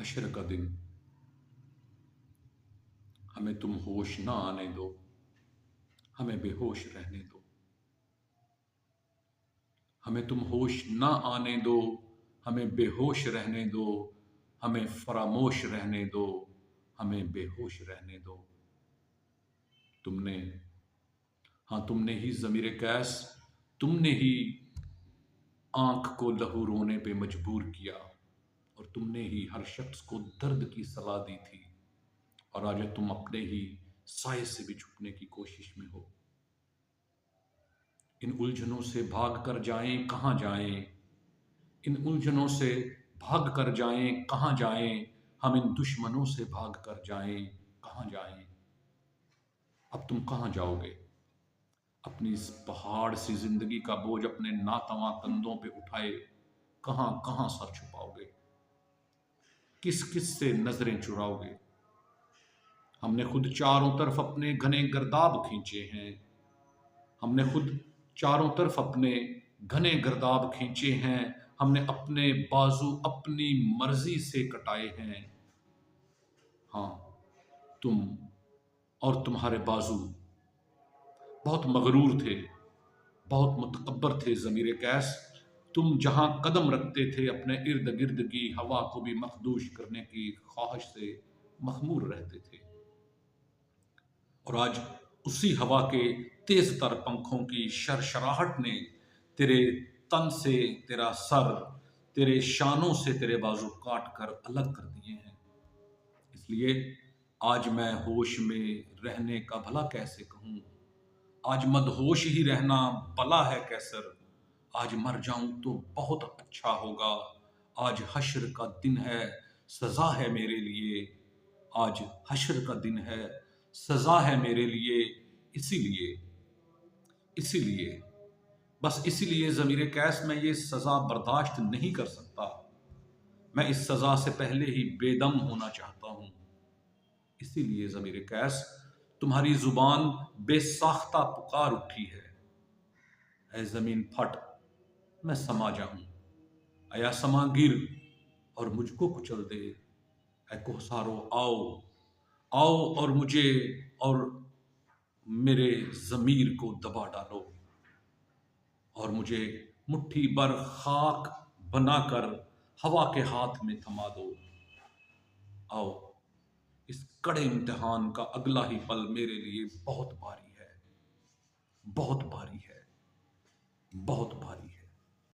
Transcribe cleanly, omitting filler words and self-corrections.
حشر کا دن، ہمیں تم ہوش نہ آنے دو، ہمیں بے ہوش رہنے دو، ہمیں تم ہوش نہ آنے دو، ہمیں بے ہوش رہنے دو، ہمیں فراموش رہنے دو، ہمیں بے ہوش رہنے دو۔ تم نے، ہاں تم نے ہی ضمیر قیس، تم نے ہی آنکھ کو لہو رونے پہ مجبور کیا، اور تم نے ہی ہر شخص کو درد کی صلاح دی تھی، اور آج تم اپنے ہی سائے سے بھی چھپنے کی کوشش میں ہو۔ ان الجھنوں سے بھاگ کر جائیں کہاں جائیں، ان الجھنوں سے بھاگ کر جائیں کہاں جائیں، ہم ان دشمنوں سے بھاگ کر جائیں کہاں جائیں۔ اب تم کہاں جاؤ گے؟ اپنی اس پہاڑ سی زندگی کا بوجھ اپنے ناتواں کندھوں پہ اٹھائے کہاں کہاں سر چھپاؤ گے؟ کس کس سے نظریں چراؤ گے؟ ہم نے خود چاروں طرف اپنے گھنے گرداب کھینچے ہیں، ہم نے خود چاروں طرف اپنے گھنے گرداب کھینچے ہیں، ہم نے اپنے بازو اپنی مرضی سے کٹائے ہیں۔ ہاں تم اور تمہارے بازو بہت مغرور تھے، بہت متکبر تھے ضمیر قیس۔ تم جہاں قدم رکھتے تھے اپنے ارد گرد کی ہوا کو بھی مخدوش کرنے کی خواہش سے مخمور رہتے تھے، اور آج اسی ہوا کے تیز تر پنکھوں کی شرشراہٹ نے تیرے تن سے تیرا سر، تیرے شانوں سے تیرے بازو کاٹ کر الگ کر دیے ہیں۔ اس لیے آج میں ہوش میں رہنے کا بھلا کیسے کہوں، آج مدہوش ہی رہنا بلا ہے کیسر، آج مر جاؤں تو بہت اچھا ہوگا، آج حشر کا دن ہے سزا ہے میرے لیے، آج حشر کا دن ہے سزا ہے میرے لیے۔ اسی لیے بس اسی لیے ضمیر قیس میں یہ سزا برداشت نہیں کر سکتا، میں اس سزا سے پہلے ہی بے دم ہونا چاہتا ہوں۔ اسی لیے ضمیر قیس تمہاری زبان بے ساختہ پکار اٹھی ہے، اے زمین پھٹ میں سما جاؤں، اے سما گر اور مجھ کو کچل دے، اے کوہسارو آؤ آؤ اور مجھے اور میرے ضمیر کو دبا ڈالو، اور مجھے مٹھی بر خاک بنا کر ہوا کے ہاتھ میں تھما دو۔ آؤ، اس کڑے امتحان کا اگلا ہی پل میرے لیے بہت بھاری ہے، بہت بھاری ہے، بہت بھاری ہے۔